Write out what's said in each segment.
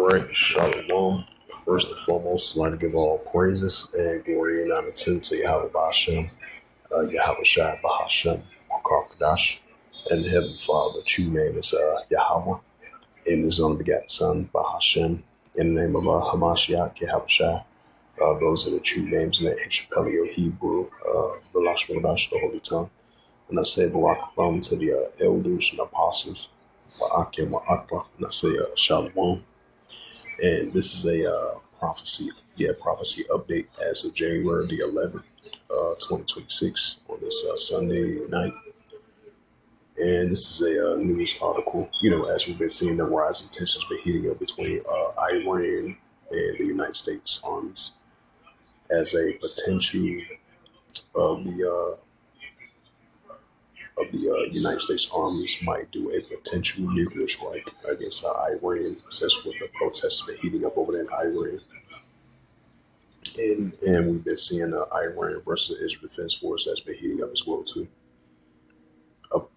right, Shalom. First and foremost, I'd like to give all praises and glory and honor to Yahweh Bahashem, Yahweh Shai Bahashem, Kadash, and the Heavenly Father. The true name is Yahweh, and His only begotten Son, Bahashem, in the name of Hamashiach, Yahweh Shai. Those are the true names in the ancient Paleo Hebrew, the Lashmadash, the Holy Tongue. And I say Barak to the elders and apostles, Ba'akim Wa'akbah, and I say Shalom. And this is a prophecy update as of January the 11th, 2026 on this Sunday night. And this is a news article, as we've been seeing the rising tensions been heating up between Iran and the United States armies as a potential of the United States armies might do a potential nuclear strike against Iran, such with the protests been heating up over there in Iran. And we've been seeing Iran versus Israel Defense Force that's been heating up as well too. Of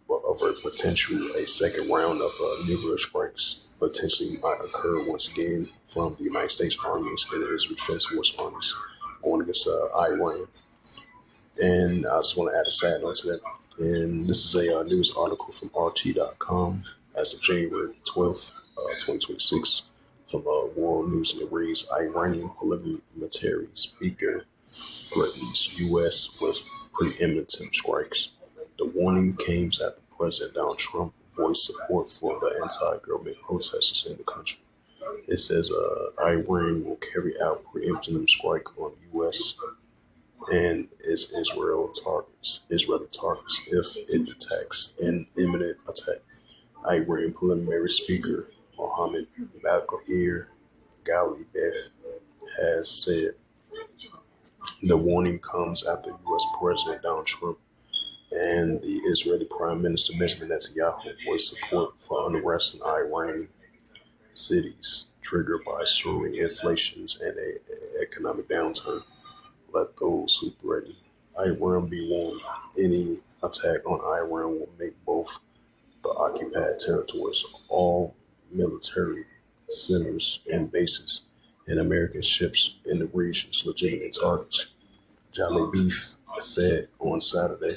a potential a second round of nuclear strikes potentially might occur once again from the United States armies and the Israel Defense Force armies going against Iran. And I just want to add a side note to that. And this is a news article from RT.com as of January 12th, 2026. From World News, and it reads, Iranian parliamentary speaker threatens U.S. with preemptive strikes. The warning came after President Donald Trump voiced support for the anti-government protesters in the country. It says Iran will carry out preemptive strike on U.S. and its Israeli targets if it detects an imminent attack. Iran parliamentary speaker Mohammed Bagher Ghalibaf has said the warning comes after U.S. President Donald Trump and the Israeli Prime Minister Benjamin Netanyahu voiced support for unrest in Iranian cities triggered by soaring inflations and an economic downturn. Let those who threaten Iran be warned. Any attack on Iran will make both the occupied territories, all military centers and bases, and American ships in the region's legitimate targets. Ghalibaf said on Saturday,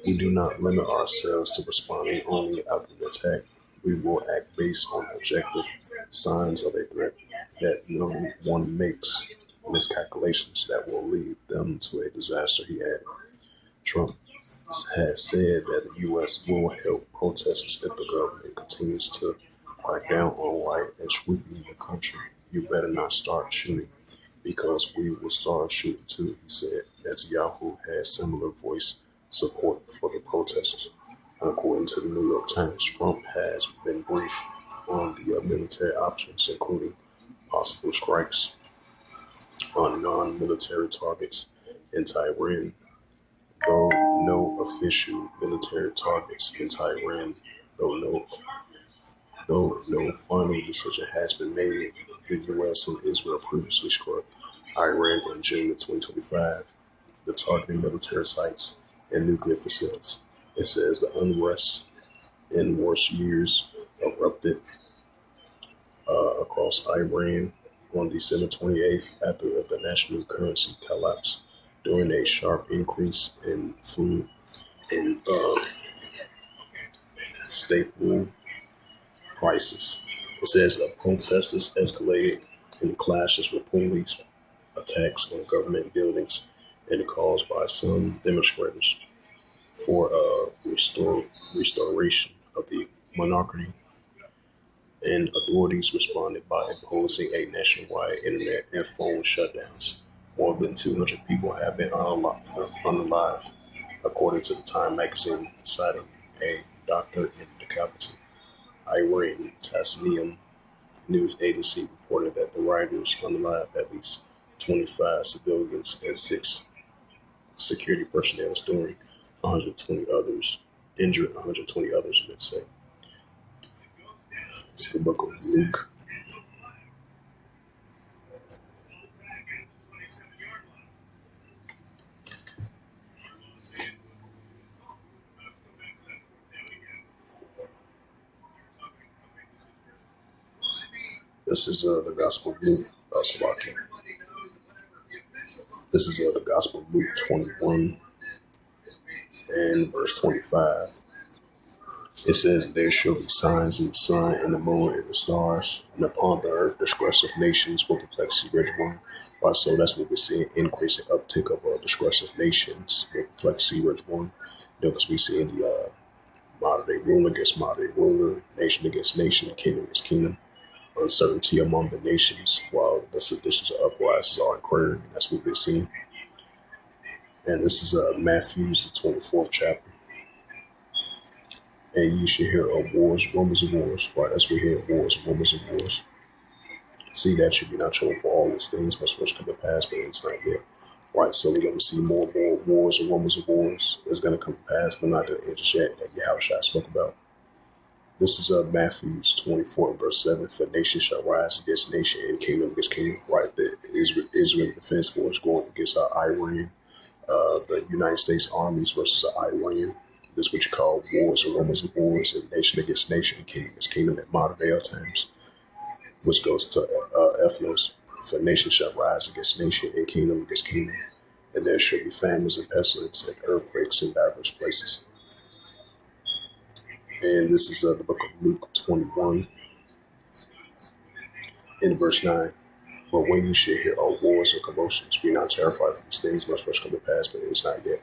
we do not limit ourselves to responding only after the attack. We will act based on objective signs of a threat that no one makes miscalculations that will lead them to a disaster, he added. Trump has said that the U.S. will help protesters if the government continues to crack down on riot and sweeping the country. You better not start shooting, because we will start shooting too, he said. Netanyahu has similar voice support for the protesters. According to the New York Times, Trump has been briefed on the military options, including possible strikes on non-military targets in Tehran, though no official military targets in Tehran, though no final decision has been made. The U.S. and Israel previously struck Iran in June of 2025, the targeting military sites and nuclear facilities. It says the unrest in worst years erupted across Iran on December 28th after the national currency collapsed during a sharp increase in food and staple prices. It says protesters escalated in clashes with police, attacks on government buildings, and calls by some demonstrators for restoration of the monarchy, and authorities responded by imposing a nationwide internet and phone shutdowns. More than 200 people have been unalive, according to the Time magazine, citing a doctor in the capital. Iran Tasnim news agency reported that the rioters unalived at least 25 civilians and 6 security personnel, during 120 others, injured 120 others, let's say. It's the book of Luke. This is the Gospel of Luke, Salaki. This is the Gospel of Luke 21 and verse 25. It says, there shall be signs in the sun and the moon and the stars, and upon the earth disgressive nations will perplex the rich one. Right, so that's what we're seeing, increasing uptick of disgressive nations will perplex the rich one. Because we see in the modern day ruler against modern day ruler, nation against nation, kingdom against kingdom, uncertainty among the nations, while the seditions and uprisings are occurring. That's what we're seeing. And this is Matthew's, the 24th chapter. And ye shall hear of wars, rumors of wars. Right, that's what we hear, wars, rumors of wars. See, that should be not true for all these things must first come to pass, but it's not yet. Right, so we're going to see more and more wars and rumors of wars. It's going to come to pass, but not the interject that Yahushua spoke about. This is Matthew's 24 and verse 7. For nation shall rise against nation and kingdom against kingdom. Right, the Israel Defense Force going against Iran. The United States armies versus Iran. This is what you call wars and rumors of wars, and nation against nation and kingdom against kingdom at modern day times, which goes to ethnos. For nation shall rise against nation and kingdom against kingdom, and there shall be famines and pestilence and earthquakes in diverse places. And this is the book of Luke 21 in verse 9. But when you shall hear all wars or commotions, be not terrified, for these things must first come to pass, but it is not yet.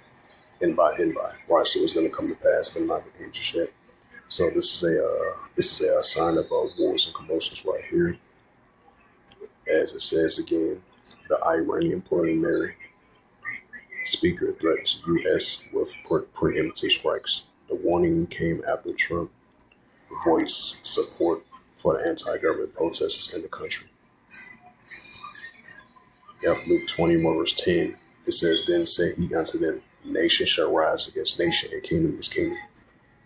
And by. Right, so it's going to come to pass, but not the just yet. So this is a sign of wars and commotions right here. As it says again, the Iranian parliamentary speaker threatens U.S. with preemptive strikes. The warning came after Trump voiced support for the anti-government protesters in the country. Luke 21 verse 10. It says, then said he unto them, nation shall rise against nation and kingdom against kingdom.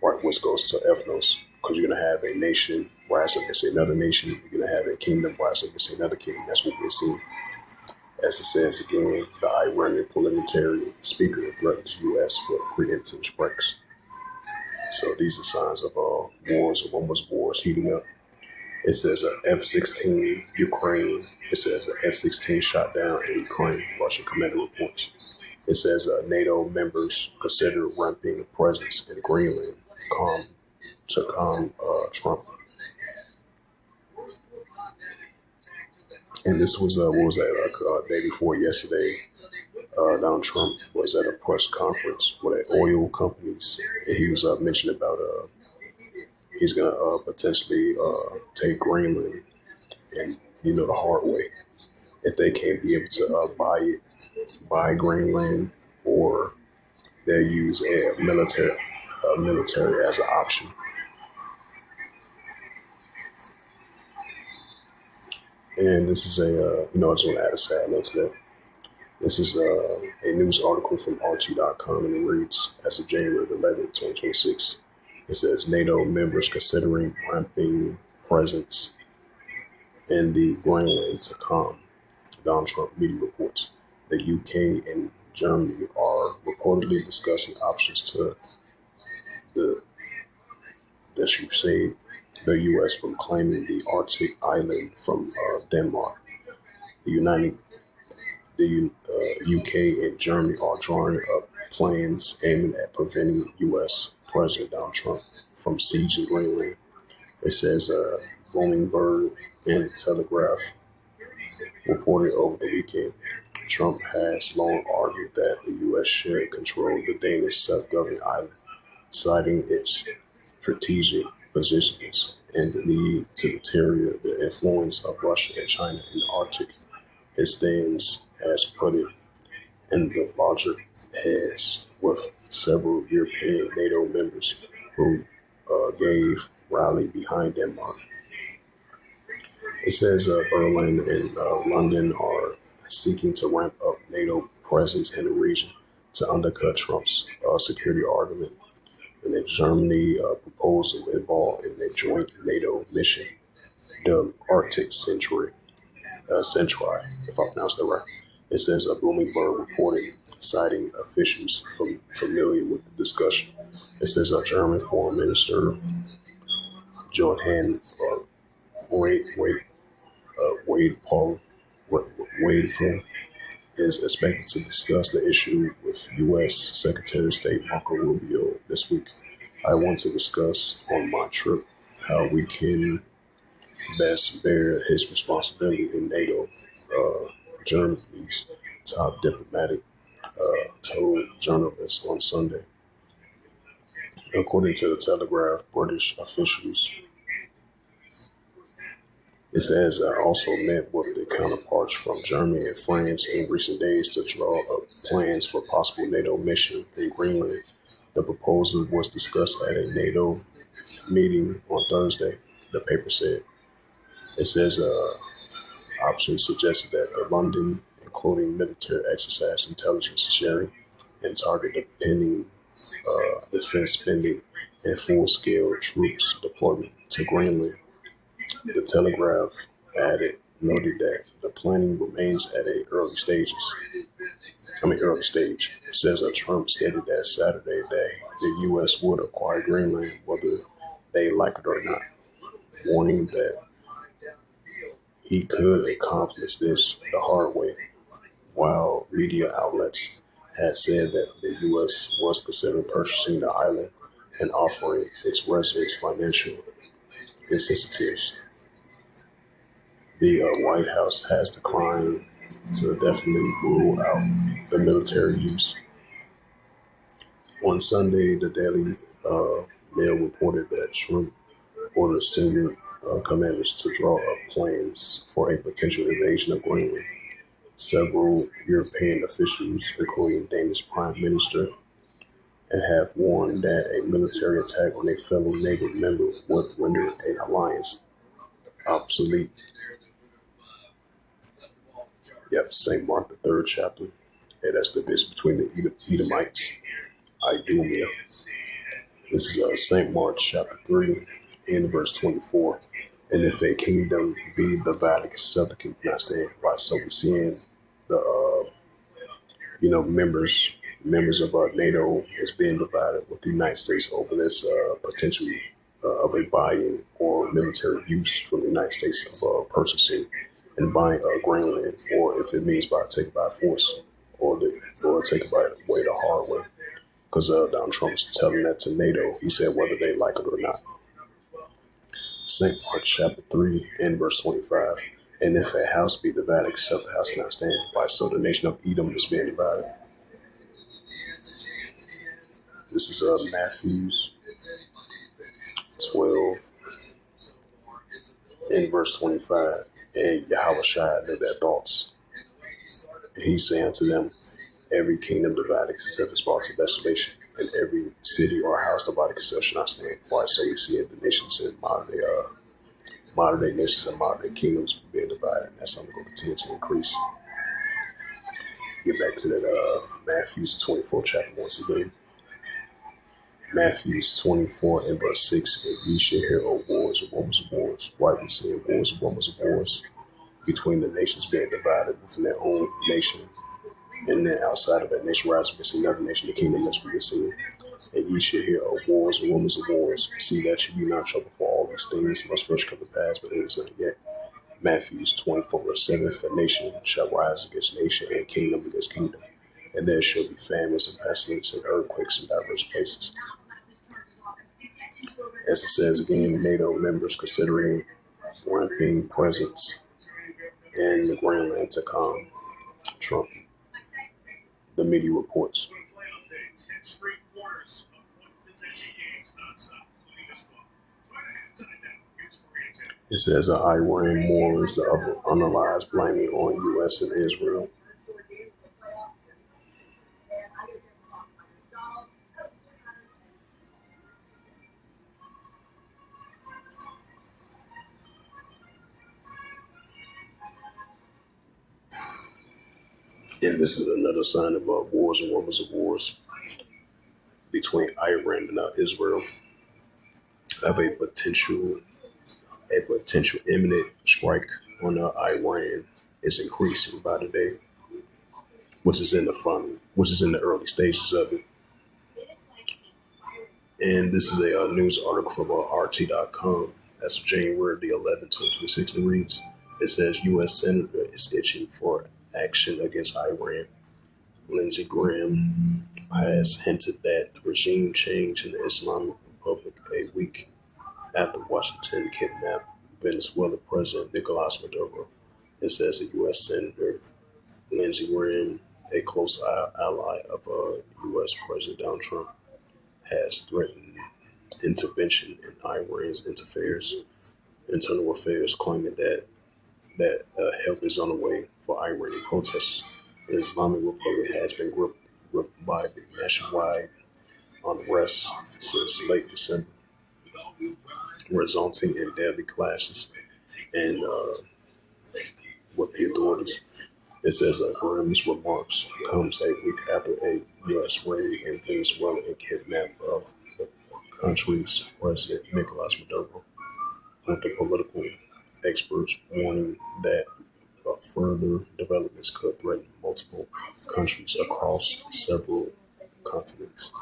Right, which goes to ethnos, because you're going to have a nation rise up against another nation. You're going to have a kingdom rise up against another kingdom. That's what we're seeing. As it says again, the Iranian parliamentary speaker threatens U.S. with preemptive strikes. So these are signs of wars and rumors of wars heating up. It says F-16 Ukraine. It says F-16 shot down in Ukraine, Russian commander reports. It says NATO members consider ramping presence in Greenland to calm Trump. And this was, what was that, day before yesterday, Donald Trump was at a press conference with oil companies, and he was mentioning about he's going to potentially take Greenland, and, the hard way, if they can't be able to buy Greenland, or they use a military as an option. And this is I just want to add a sad note to that. This is a news article from RT.com, and it reads, as of January 11th, 2026, it says NATO members considering ramping presence in the Greenland to calm Donald Trump media reports. The UK and Germany are reportedly discussing options to the U.S. from claiming the Arctic island from Denmark. The UK and Germany are drawing up plans aiming at preventing U.S. President Donald Trump from sieging Greenland. It says Bloomberg and Telegraph reported over the weekend. Trump has long argued that the U.S. should control the Danish self-governing island, citing its strategic positions and the need to deter the influence of Russia and China in the Arctic. It stands, as put it, in the larger heads with several European NATO members who gave rally behind Denmark. It says Berlin and London are seeking to ramp up NATO presence in the region to undercut Trump's security argument. And then Germany proposal involved in a joint NATO mission, the Arctic Century, if I pronounced that right. It says Bloomberg reported, citing officials familiar with the discussion. It says German Foreign Minister Johann Wade Phil is expected to discuss the issue with U.S. Secretary of State Marco Rubio this week. I want to discuss on my trip how we can best bear his responsibility in NATO. Germany's top diplomatic told journalists on Sunday. According to the Telegraph, British officials, it says I also met with the counterparts from Germany and France in recent days to draw up plans for possible NATO mission in Greenland. The proposal was discussed at a NATO meeting on Thursday, the paper said. It says options suggested that the London, including military exercise, intelligence sharing, and target depending defense spending and full-scale troops deployment to Greenland. The Telegraph noted that the planning remains at early stage. It says that Trump stated that Saturday that the U.S. would acquire Greenland whether they like it or not, warning that he could accomplish this the hard way, while media outlets had said that the U.S. was considering purchasing the island and offering its residents financial incentives. The White House has declined to definitely rule out the military use. On Sunday, the Daily Mail reported that Trump ordered senior commanders to draw up plans for a potential invasion of Greenland. Several European officials, including Danish Prime Minister, have warned that a military attack on a fellow NATO member would render an alliance obsolete. Yep, St. Mark, the third chapter. And that's the division between the Edomites, Idumea. This is St. Mark chapter 3 and verse 24. And if a kingdom be divided, the kingdom not stand. Right, so we're seeing the members of NATO is being divided with the United States over this potential of a buy-in or military use from the United States of purchasing and buying Greenland, or if it means by take it by force or take it by way the hard way. Because Donald Trump's telling that to NATO. He said whether they like it or not. St. Mark chapter 3 and verse 25. And if a house be divided, except the house cannot stand. Why? So the nation of Edom is being divided. This is Matthew 12 and verse 25. And Yahushua knew their thoughts. And he said unto them, every kingdom divided except is brought to desolation, and every city or house divided itself shall not stand. Why? So we see the nations in modern day nations and modern day kingdoms being divided, and that's something going to continue to increase. Get back to that Matthew 24 chapter once again. Matthew 24 and verse 6, and ye shall hear of wars and rumors of wars. Why we seeing wars and rumors of wars between the nations being divided within their own nation, and then outside of that nation rising against another nation, the kingdom that's we are seeing. And ye shall hear of wars and rumors of wars. See that you be not troubled, for all these things must first come to pass, but it is not yet. Matthew 24 verse 7, for nation shall rise against nation and kingdom against kingdom, and there shall be famines and pestilence and earthquakes in diverse places. As it says again, NATO members considering ramping presence in the Greenland to calm Trump. The media reports. It says Iran mourns the unallies blaming on U.S. and Israel. And this is another sign of wars and rumors of wars between Iran and Israel. Of a potential imminent strike on Iran is increasing by the day, which is in the early stages of it. And this is a news article from RT.com. That's January the 11th, 2026. It reads, It says U.S. Senator is itching for action against Iran. Lindsey Graham has hinted that the regime change in the Islamic Republic a week after Washington kidnapped Venezuelan President Nicolas Maduro. It says the U.S. Senator Lindsey Graham, a close ally of U.S. President Donald Trump, has threatened intervention in Iran's internal affairs, claiming that help is on the way for Iranian protesters. The Islamic Republic has been gripped by the nationwide unrest since late December, resulting in deadly clashes and with the authorities. It says Graham's remarks comes a week after a U.S. raid in Venezuela and kidnapping of the country's president Nicolas Maduro, with the political experts warning that further developments could threaten multiple countries across several continents.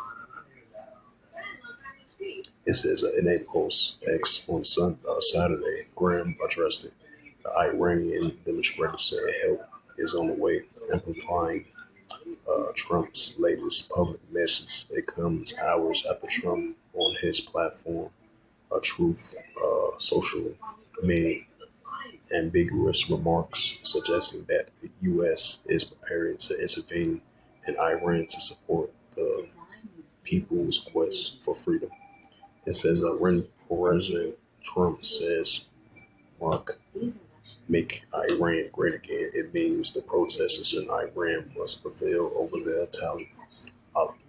It says in a post X on Saturday, Graham addressed it. The Iranian demonstrators said help is on the way, amplifying Trump's latest public message. It comes hours after Trump, on his platform, Truth Social, made ambiguous remarks suggesting that the U.S. is preparing to intervene in Iran to support the people's quest for freedom. It says that when President Trump says, Mark, make Iran great again, it means the protesters in Iran must prevail over the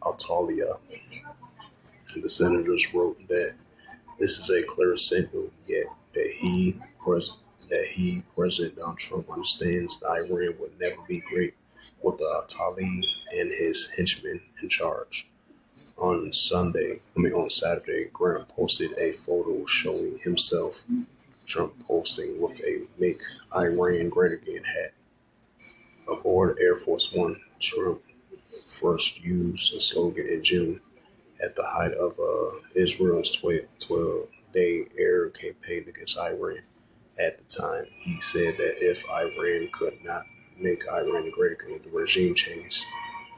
Altalia. The senators wrote that this is a clear signal, yet President Donald Trump, understands that Iran would never be great with the Tali and his henchmen in charge. On Saturday, Graham posted a photo showing himself, Trump posting with a "Make Iran Great Again" hat. Aboard Air Force One, Trump first used the slogan in June at the height of Israel's 12-day air campaign against Iran. At the time, he said that if Iran could not make Iran great again, the regime change,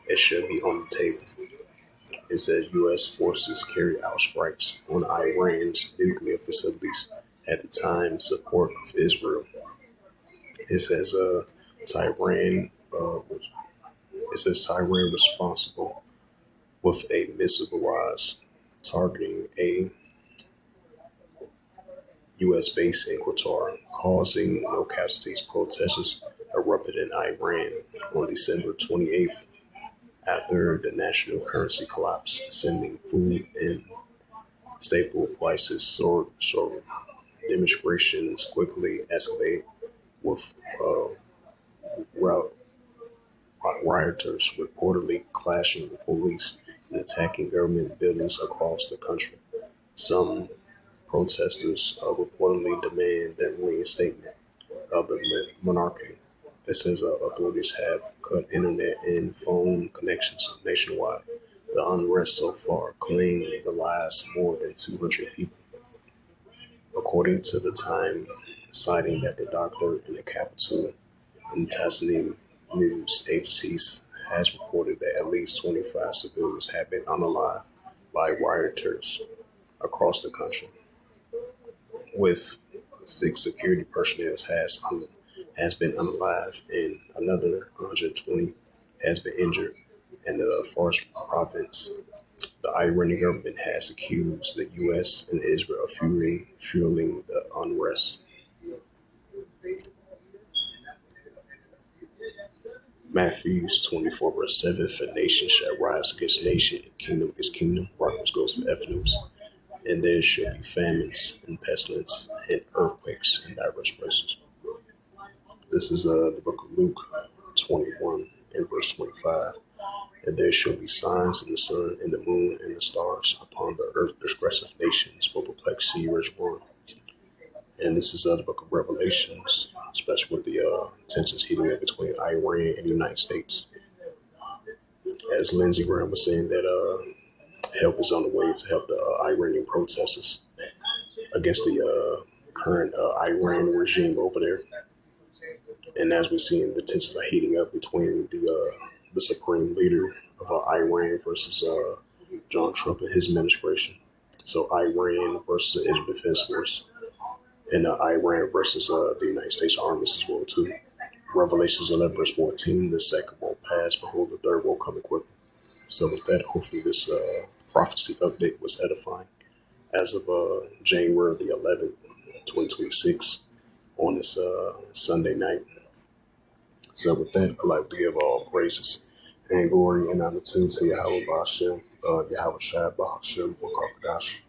it should be on the table. It says U.S. forces carried out strikes on Iran's nuclear facilities at the time support of Israel. It says Tehran. It says Tehran responsible with a missile barrage targeting a U.S. base in Qatar, causing no casualties. Protesters erupted in Iran on December 28th after the national currency collapsed, sending food and staple prices soaring. Demonstrations quickly escalated with rioters reportedly clashing with police and attacking government buildings across the country. Some protesters reportedly demand the reinstatement of the monarchy. It says authorities have cut internet and phone connections nationwide. The unrest so far claimed the lives more than 200 people, according to the Time, citing that the doctor in the capital and Tasnim news agencies has reported that at least 25 civilians have been unalived by rioters across the country, with 6 security personnel has been unalived and another 120 has been injured. In the Fars province, the Iranian government has accused the U.S. and Israel of fueling the unrest. Matthews 24:7, for nation shall rise against nation, and kingdom against kingdom. Rockers goes to F News. And there shall be famines and pestilence and earthquakes in diverse places. This is the book of Luke 21 and verse 25. And there shall be signs in the sun, and the moon, and the stars upon the earth. Disgressive nations will perplex, see rich born. And this is the book of Revelations, especially with the tensions heating up between Iran and the United States. As Lindsey Graham was saying that help is on the way to help the Iranian protesters against the current Iran regime over there. And as we're seeing, the tensions are heating up between the supreme leader of Iran versus John Trump and his administration. So Iran versus the Israel Defense Force, and Iran versus the United States armies as well too. Revelations 11 verse 14: the second won't pass, behold, the third will come quickly. So with that, hopefully this prophecy update was edifying. As of January the 11th, 2026, on this Sunday night. So with that, I'd like to give all praises and glory and honor to Yahweh Ba'ashem, Yahweh Shai Ba'ashem, Wakakadash,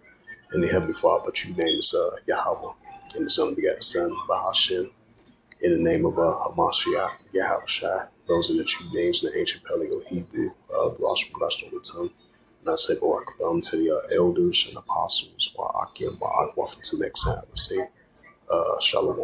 and the Heavenly Father, but you name is Yahweh, and His only begotten Son, Ba'ashem, in the name of Hamashiach, Yahweh Shai. Those are the true names in the ancient Paleo Hebrew, the tongue. And I say, Barak to the elders and apostles, Ba'akim, Ba'akwaf, until next time, I say, Shalom.